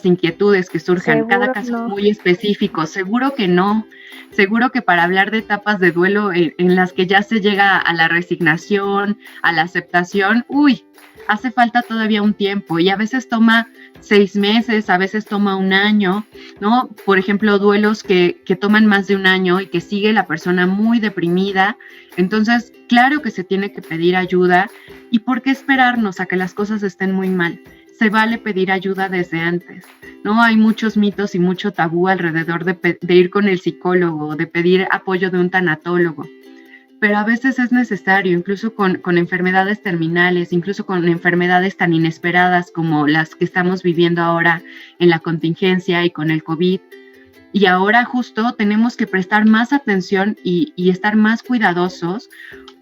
inquietudes que surjan, Seguro cada caso no. es muy específico, seguro que no, seguro que para hablar de etapas de duelo en las que ya se llega a la resignación, a la aceptación, hace falta todavía un tiempo y a veces toma 6 meses, a veces toma un año, ¿no? Por ejemplo, duelos que toman más de un año y que sigue la persona muy deprimida. Entonces, claro que se tiene que pedir ayuda. ¿Y por qué esperarnos a que las cosas estén muy mal? Se vale pedir ayuda desde antes, ¿no? Hay muchos mitos y mucho tabú alrededor de ir con el psicólogo, de pedir apoyo de un tanatólogo. Pero a veces es necesario, incluso con enfermedades terminales, incluso con enfermedades tan inesperadas como las que estamos viviendo ahora en la contingencia y con el COVID. Y ahora justo tenemos que prestar más atención y estar más cuidadosos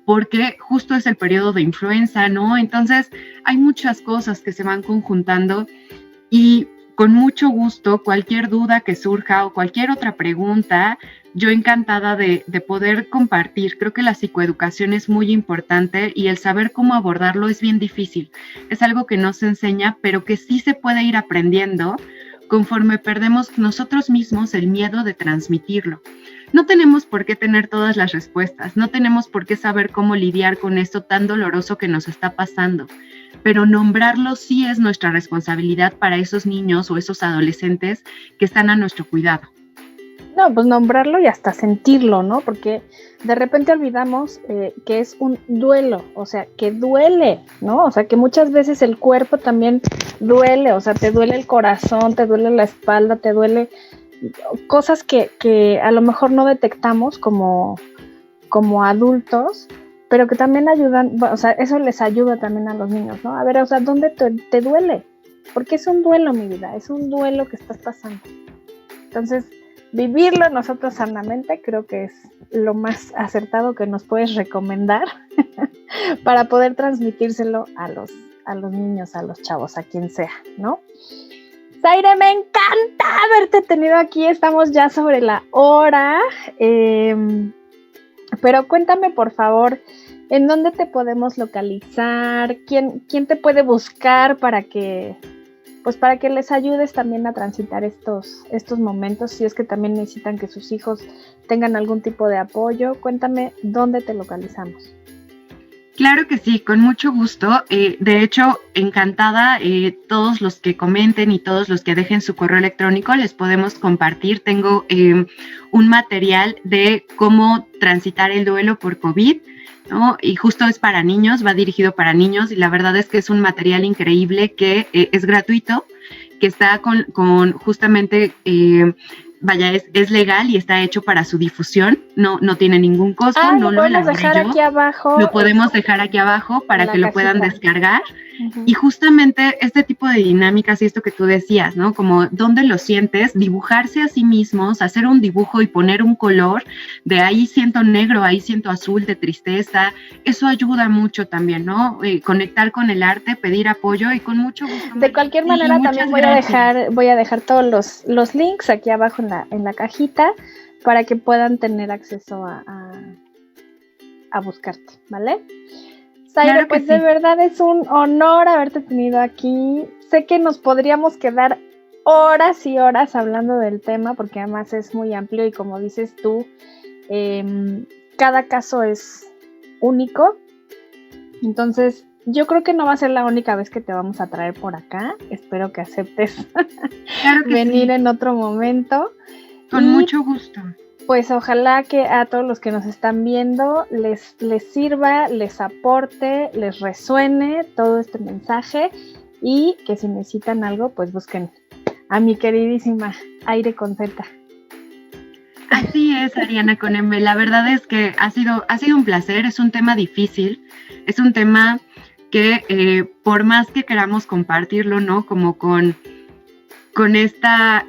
porque justo es el periodo de influenza, ¿no? Entonces hay muchas cosas que se van conjuntando y con mucho gusto, cualquier duda que surja o cualquier otra pregunta, yo encantada de poder compartir. Creo que la psicoeducación es muy importante y el saber cómo abordarlo es bien difícil. Es algo que no se enseña, pero que sí se puede ir aprendiendo conforme perdemos nosotros mismos el miedo de transmitirlo. No tenemos por qué tener todas las respuestas, no tenemos por qué saber cómo lidiar con esto tan doloroso que nos está pasando, pero nombrarlo sí es nuestra responsabilidad para esos niños o esos adolescentes que están a nuestro cuidado. No, pues nombrarlo y hasta sentirlo, ¿no? Porque de repente olvidamos que es un duelo, o sea, que duele, ¿no? O sea, que muchas veces el cuerpo también duele, o sea, te duele el corazón, te duele la espalda, te duele cosas que a lo mejor no detectamos como adultos, pero que también ayudan, o sea, eso les ayuda también a los niños, ¿no? A ver, o sea, ¿dónde te duele? Porque es un duelo, mi vida, es un duelo que estás pasando. Entonces, vivirlo nosotros sanamente creo que es lo más acertado que nos puedes recomendar para poder transmitírselo a los niños, a los chavos, a quien sea, ¿no? Zaire, me encanta haberte tenido aquí, estamos ya sobre la hora, pero cuéntame por favor, ¿en dónde te podemos localizar? ¿Quién te puede buscar para que les ayudes también a transitar estos momentos, si es que también necesitan que sus hijos tengan algún tipo de apoyo? Cuéntame dónde te localizamos. Claro que sí, con mucho gusto. De hecho, encantada, todos los que comenten y todos los que dejen su correo electrónico les podemos compartir. Tengo un material de cómo transitar el duelo por COVID, ¿no? Y justo es para niños, va dirigido para niños y la verdad es que es un material increíble que es gratuito, que está con justamente... es legal y está hecho para su difusión, no tiene ningún costo, no lo elaboré yo. Aquí abajo, lo podemos dejar aquí abajo para que lo puedan descargar. Uh-huh. Y justamente este tipo de dinámicas y esto que tú decías, ¿no? Como dónde lo sientes, dibujarse a sí mismos, hacer un dibujo y poner un color de ahí siento negro, ahí siento azul de tristeza, eso ayuda mucho también, ¿no? Conectar con el arte, pedir apoyo y con mucho gusto. De cualquier manera también voy a dejar todos los links aquí abajo en la cajita para que puedan tener acceso a buscarte, ¿vale? Zaire, claro pues sí. De verdad es un honor haberte tenido aquí. Sé que nos podríamos quedar horas y horas hablando del tema porque además es muy amplio y como dices tú, cada caso es único. Entonces, yo creo que no va a ser la única vez que te vamos a traer por acá. Espero que aceptes claro que venir sí. En otro momento. Con mucho gusto. Pues ojalá que a todos los que nos están viendo les sirva, les aporte, les resuene todo este mensaje y que si necesitan algo, pues busquen a mi queridísima Aire con Z. Así es, Ariana con M. La verdad es que ha sido un placer, es un tema difícil, es un tema que por más que queramos compartirlo, ¿no? Como con esta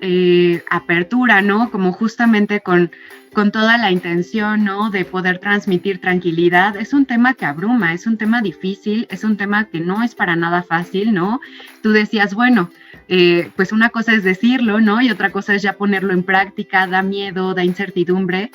apertura, ¿no? Como justamente con toda la intención, ¿no? De poder transmitir tranquilidad. Es un tema que abruma, es un tema difícil, es un tema que no es para nada fácil, ¿no? Tú decías, bueno, pues una cosa es decirlo, ¿no? Y otra cosa es ya ponerlo en práctica, da miedo, da incertidumbre.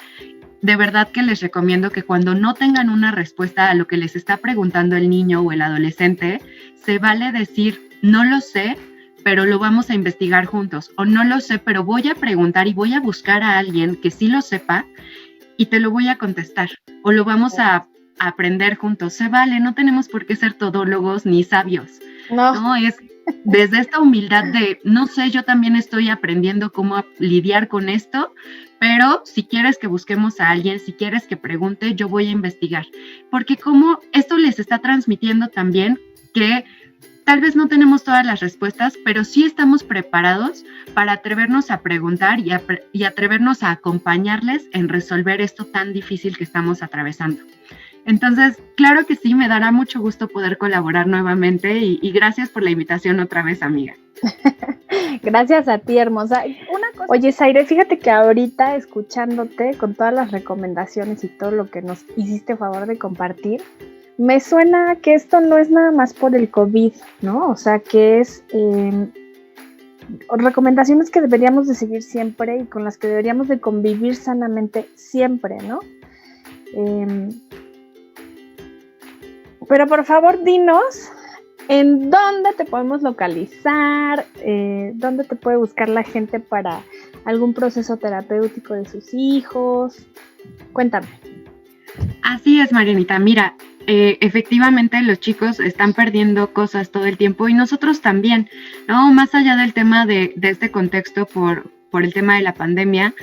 De verdad que les recomiendo que cuando no tengan una respuesta a lo que les está preguntando el niño o el adolescente, se vale decir no lo sé, pero lo vamos a investigar juntos, o no lo sé, pero voy a preguntar y voy a buscar a alguien que sí lo sepa y te lo voy a contestar, o lo vamos a aprender juntos. Se vale, no tenemos por qué ser todólogos ni sabios, ¿no? Es desde esta humildad de, no sé, yo también estoy aprendiendo cómo lidiar con esto, pero si quieres que busquemos a alguien, si quieres que pregunte, yo voy a investigar, porque como esto les está transmitiendo también que tal vez no tenemos todas las respuestas, pero sí estamos preparados para atrevernos a preguntar y atrevernos a acompañarles en resolver esto tan difícil que estamos atravesando. Entonces, claro que sí, me dará mucho gusto poder colaborar nuevamente y gracias por la invitación otra vez, amiga. Gracias a ti, hermosa. Oye, Zaire, fíjate que ahorita escuchándote con todas las recomendaciones y todo lo que nos hiciste favor de compartir, me suena que esto no es nada más por el COVID, ¿no? O sea, que es recomendaciones que deberíamos de seguir siempre y con las que deberíamos de convivir sanamente siempre, ¿no? Pero por favor, dinos en dónde te podemos localizar, dónde te puede buscar la gente para algún proceso terapéutico de sus hijos. Cuéntame. Así es, Marianita. Mira, efectivamente los chicos están perdiendo cosas todo el tiempo y nosotros también, ¿no? Más allá del tema de este contexto por el tema de la pandemia,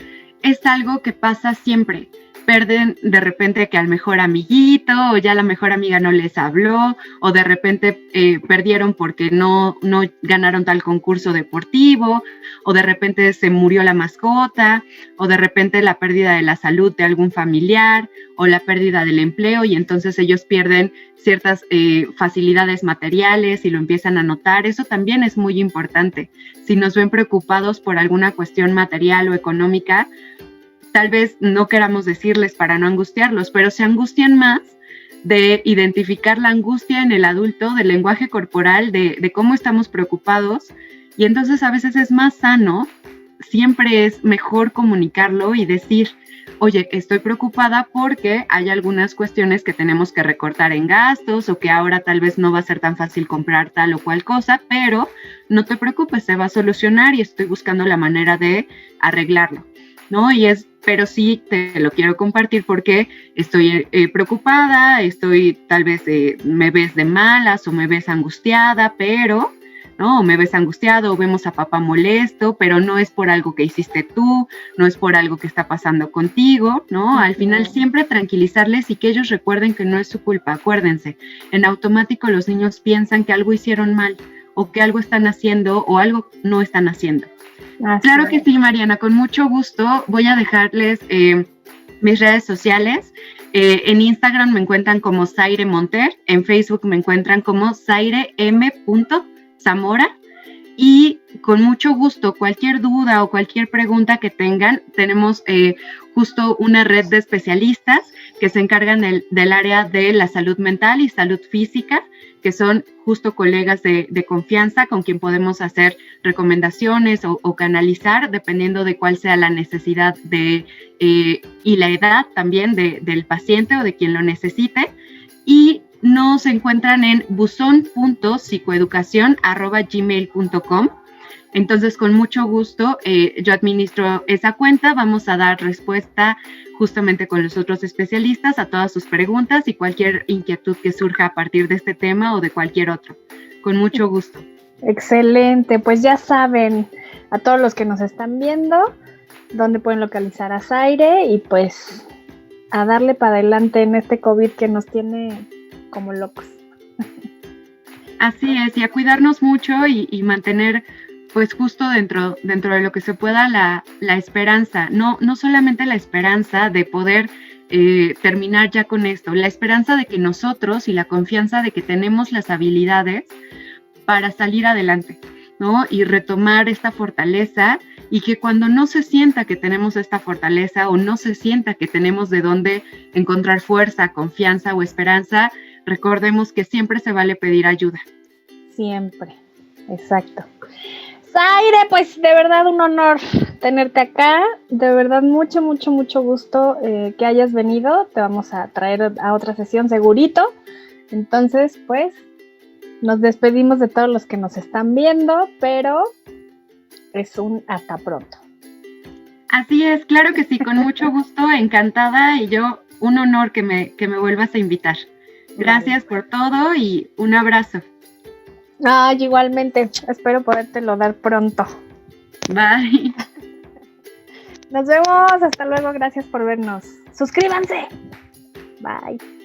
es algo que pasa siempre. Pierden de repente que al mejor amiguito, o ya la mejor amiga no les habló, o de repente perdieron porque no ganaron tal concurso deportivo, o de repente se murió la mascota, o de repente la pérdida de la salud de algún familiar, o la pérdida del empleo, y entonces ellos pierden ciertas facilidades materiales y lo empiezan a notar. Eso también es muy importante. Si nos ven preocupados por alguna cuestión material o económica, tal vez no queramos decirles para no angustiarlos, pero se angustian más de identificar la angustia en el adulto, del lenguaje corporal, de cómo estamos preocupados, y entonces a veces es más sano, siempre es mejor comunicarlo y decir, oye, estoy preocupada porque hay algunas cuestiones que tenemos que recortar en gastos, o que ahora tal vez no va a ser tan fácil comprar tal o cual cosa, pero no te preocupes, se va a solucionar y estoy buscando la manera de arreglarlo, ¿no? Pero sí te lo quiero compartir porque estoy preocupada, tal vez me ves de malas o me ves angustiada, pero, ¿no? O me ves angustiado o vemos a papá molesto, pero no es por algo que hiciste tú, no es por algo que está pasando contigo, ¿no? Al final siempre tranquilizarles y que ellos recuerden que no es su culpa. Acuérdense, en automático los niños piensan que algo hicieron mal o que algo están haciendo o algo no están haciendo. Claro que sí, Mariana, con mucho gusto. Voy a dejarles mis redes sociales. En Instagram me encuentran como Zaire Monter, en Facebook me encuentran como Zaire M. Zamora, y con mucho gusto, cualquier duda o cualquier pregunta que tengan, tenemos justo una red de especialistas que se encargan del área de la salud mental y salud física, que son justo colegas de confianza con quien podemos hacer recomendaciones o canalizar, dependiendo de cuál sea la necesidad y la edad también del paciente o de quien lo necesite. Y nos encuentran en buzon.psicoeducacion@gmail.com. Entonces, con mucho gusto, yo administro esa cuenta. Vamos a dar respuesta justamente con los otros especialistas a todas sus preguntas y cualquier inquietud que surja a partir de este tema o de cualquier otro. Con mucho gusto. Excelente, pues ya saben, a todos los que nos están viendo, dónde pueden localizar a Zaire y pues a darle para adelante en este COVID que nos tiene como locos. Así es, y a cuidarnos mucho y mantener pues justo dentro de lo que se pueda la esperanza, no solamente la esperanza de poder terminar ya con esto, la esperanza de que nosotros y la confianza de que tenemos las habilidades para salir adelante, ¿no? Y retomar esta fortaleza, y que cuando no se sienta que tenemos esta fortaleza o no se sienta que tenemos de dónde encontrar fuerza, confianza o esperanza, recordemos que siempre se vale pedir ayuda. Siempre, exacto. Zaire, pues de verdad un honor tenerte acá, de verdad mucho gusto que hayas venido, te vamos a traer a otra sesión segurito, entonces pues Nos despedimos de todos los que nos están viendo, pero es un hasta pronto. Así es, claro que sí, con mucho gusto, encantada, y yo un honor que me vuelvas a invitar. Gracias por todo y un abrazo. Ay, igualmente, espero podértelo dar pronto. Bye. Nos vemos, hasta luego, gracias por vernos. Suscríbanse. Bye.